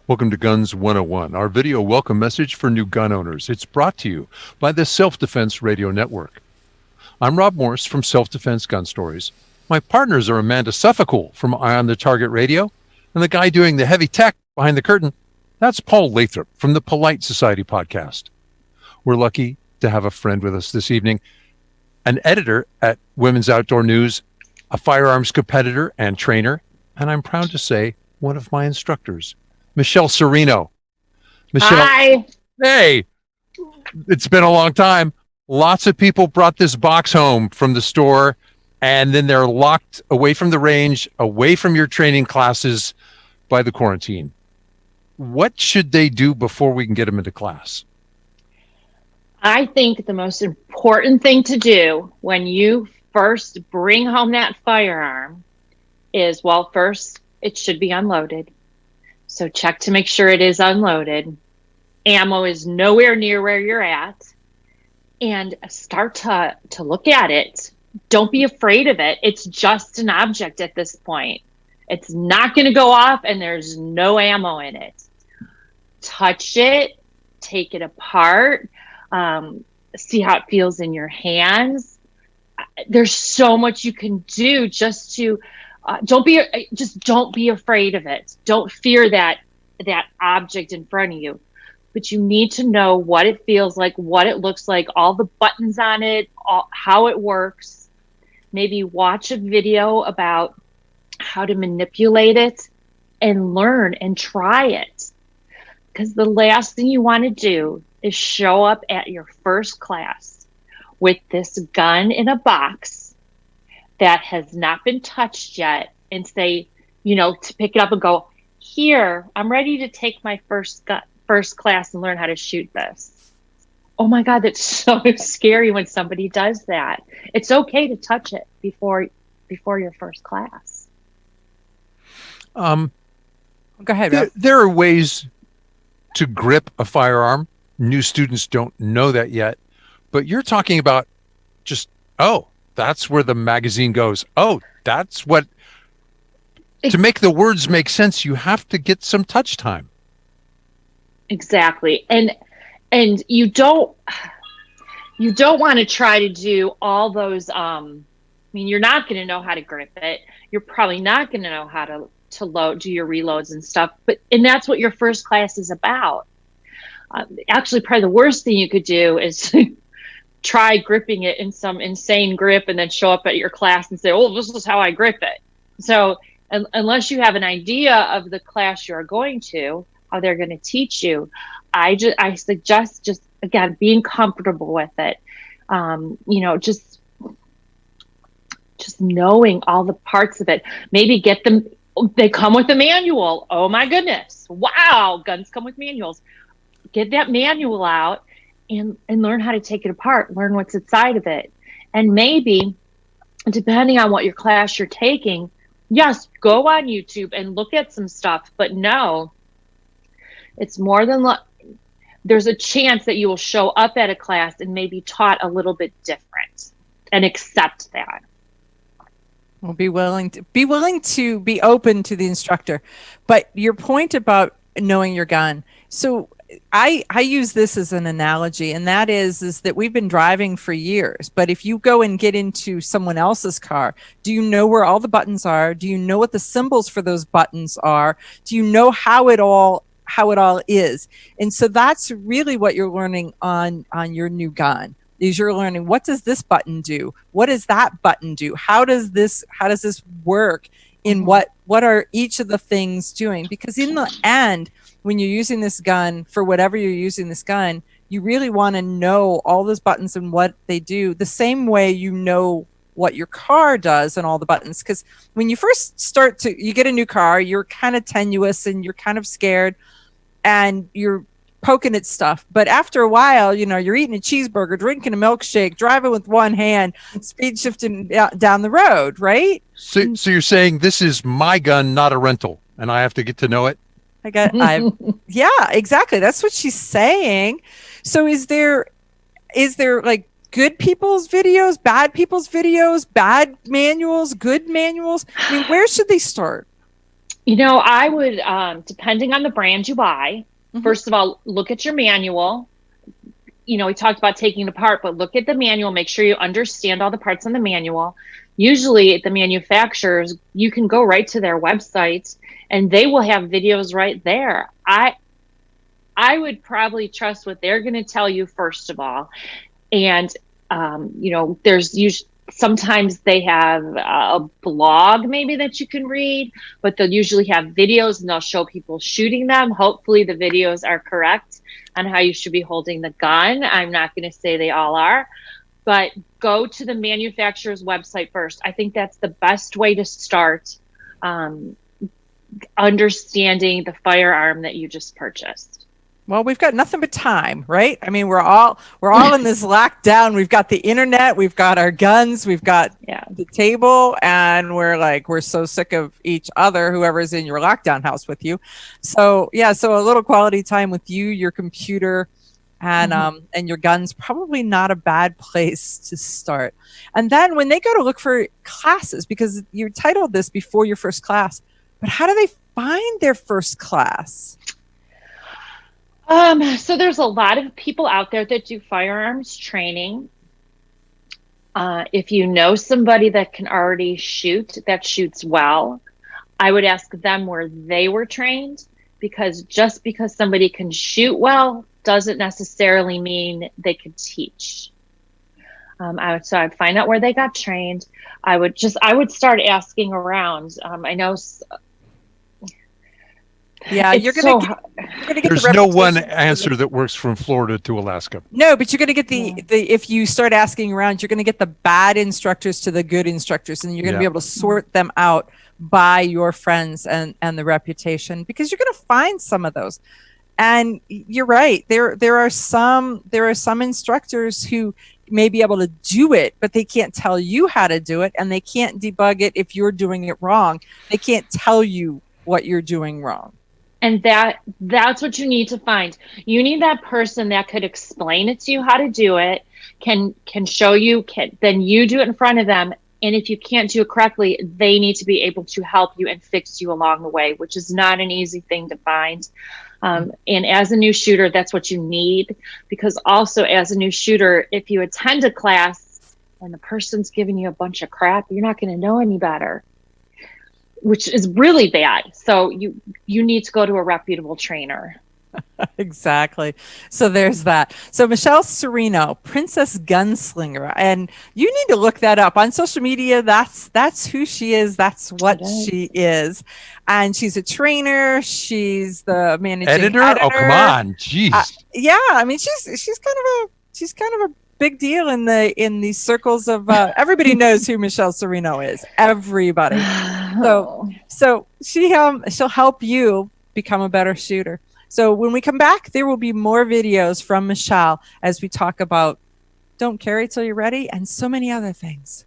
Welcome to Guns 101, our video welcome message for new gun owners. It's brought to you by the Self-Defense Radio Network. I'm Rob Morris from Self-Defense Gun Stories. My partners are Amanda Suffolk from Eye on the Target Radio, and the guy doing the heavy tech behind the curtain, that's Paul Lathrop from the Polite Society podcast. We're lucky to have a friend with us this evening, an editor at Women's Outdoor News, a firearms competitor and trainer, and I'm proud to say one of my instructors, Michelle Cerino. Michelle, Hi. hey, it's been a long time. Lots of people brought this box home from the store, and then they're locked away from the range, away from your training classes by the quarantine. What should they do before we can get them into class? I think the most important thing to do when you first bring home that firearm is, well, first, it should be unloaded. So check to make sure it is unloaded. Ammo is nowhere near where you're at. And start to look at it. Don't be afraid of it. It's just an object at this point. It's not going to go off and there's no ammo in it. Touch it, take it apart, see how it feels in your hands. There's so much you can do just to don't be afraid of it. Don't fear that object in front of you. But you need to know what it feels like, what it looks like, all the buttons on it, how it works. Maybe watch a video about how to manipulate it and learn and try it. Because the last thing you want to do is show up at your first class with this gun in a box that has not been touched yet and say, to pick it up and go, here, I'm ready to take my first class and learn how to shoot this. Oh my God, that's so scary when somebody does that. It's okay to touch it before your first class. Go ahead, Rob. There are ways to grip a firearm. New students don't know that yet, but you're talking about just, that's where the magazine goes. That's what, to make the words make sense, you have to get some touch time. Exactly. And you don't want to try to do all those, you're not going to know how to grip it. You're probably not going to know how to do your reloads and stuff, and that's what your first class is about. Actually, probably the worst thing you could do is try gripping it in some insane grip and then show up at your class and say, this is how I grip it. So unless you have an idea of the class you're going to, how they're going to teach you, I suggest just again being comfortable with it. Just knowing all the parts of it. Maybe get them. They come with a manual. Oh my goodness! Wow, guns come with manuals. Get that manual out and learn how to take it apart. Learn what's inside of it, and maybe depending on what your class you're taking, yes, go on YouTube and look at some stuff. But no. It's more than there's a chance that you will show up at a class and maybe taught a little bit different, and accept that. Well, be willing to be open to the instructor. But your point about knowing your gun. So I use this as an analogy, and that is that we've been driving for years. But if you go and get into someone else's car, do you know where all the buttons are? Do you know what the symbols for those buttons are? Do you know how it all is? And so that's really what you're learning on your new gun. Is you're learning, what does this button do? What does that button do? How does this work? In what are each of the things doing? Because in the end, when you're using this gun for whatever you're using this gun, you really want to know all those buttons and what they do the same way you know what your car does and all the buttons. Because when you first you get a new car, you're kind of tenuous and you're kind of scared and you're poking at stuff. But after a while, you're eating a cheeseburger, drinking a milkshake, driving with one hand, speed shifting down the road, right? So you're saying this is my gun, not a rental, and I have to get to know it? Yeah, exactly. That's what she's saying. So is there like good people's videos, bad people's videos, bad manuals, good manuals? I mean, where should they start? I would, depending on the brand you buy, Mhm. first of all, look at your manual. We talked about taking it apart, but look at the manual, make sure you understand all the parts in the manual. Usually at the manufacturers, you can go right to their website and they will have videos right there. I would probably trust what they're going to tell you first of all. And there's usually sometimes they have a blog maybe that you can read, but they'll usually have videos and they'll show people shooting them. Hopefully the videos are correct on how you should be holding the gun. I'm not going to say they all are, but go to the manufacturer's website first. I think that's the best way to start um, understanding the firearm that you just purchased. Well, we've got nothing but time, right? I mean, we're all in this lockdown. We've got the internet, we've got our guns, we've got Yeah. the table, and we're so sick of each other, whoever's in your lockdown house with you. So yeah, so a little quality time with you, your computer, and your guns, probably not a bad place to start. And then when they go to look for classes, because you titled this before your first class, but how do they find their first class? So there's a lot of people out there that do firearms training. If you know somebody that can already shoot, that shoots well, I would ask them where they were trained, because just because somebody can shoot well doesn't necessarily mean they can teach. I'd find out where they got trained. I would start asking around. I know Yeah, it's you're so gonna get the There's no one reputation. answer that works from Florida to Alaska. No, but you're gonna get Yeah. the if you start asking around, you're gonna get the bad instructors to the good instructors, and you're gonna Yeah. be able to sort them out by your friends and the reputation, because you're gonna find some of those. And you're right. There are some instructors who may be able to do it, but they can't tell you how to do it, and they can't debug it if you're doing it wrong. They can't tell you what you're doing wrong. And that's what you need to find. You need that person that could explain it to you how to do it, can show you, then you do it in front of them. And if you can't do it correctly, they need to be able to help you and fix you along the way, which is not an easy thing to find. And as a new shooter, that's what you need, because also as a new shooter, if you attend a class and the person's giving you a bunch of crap, you're not going to know any better, which is really bad. So you need to go to a reputable trainer. Exactly. So there's that. So Michelle Cerino, Princess Gunslinger, and you need to look that up on social media. That's who she is. That's what she is, and she's a trainer. She's the managing editor. Oh, come on, jeez. Yeah, I mean she's kind of a big deal in these circles of everybody knows who Michelle Cerino is. Everybody. So she'll help you become a better shooter. So when we come back, there will be more videos from Michelle as we talk about don't carry till you're ready and so many other things.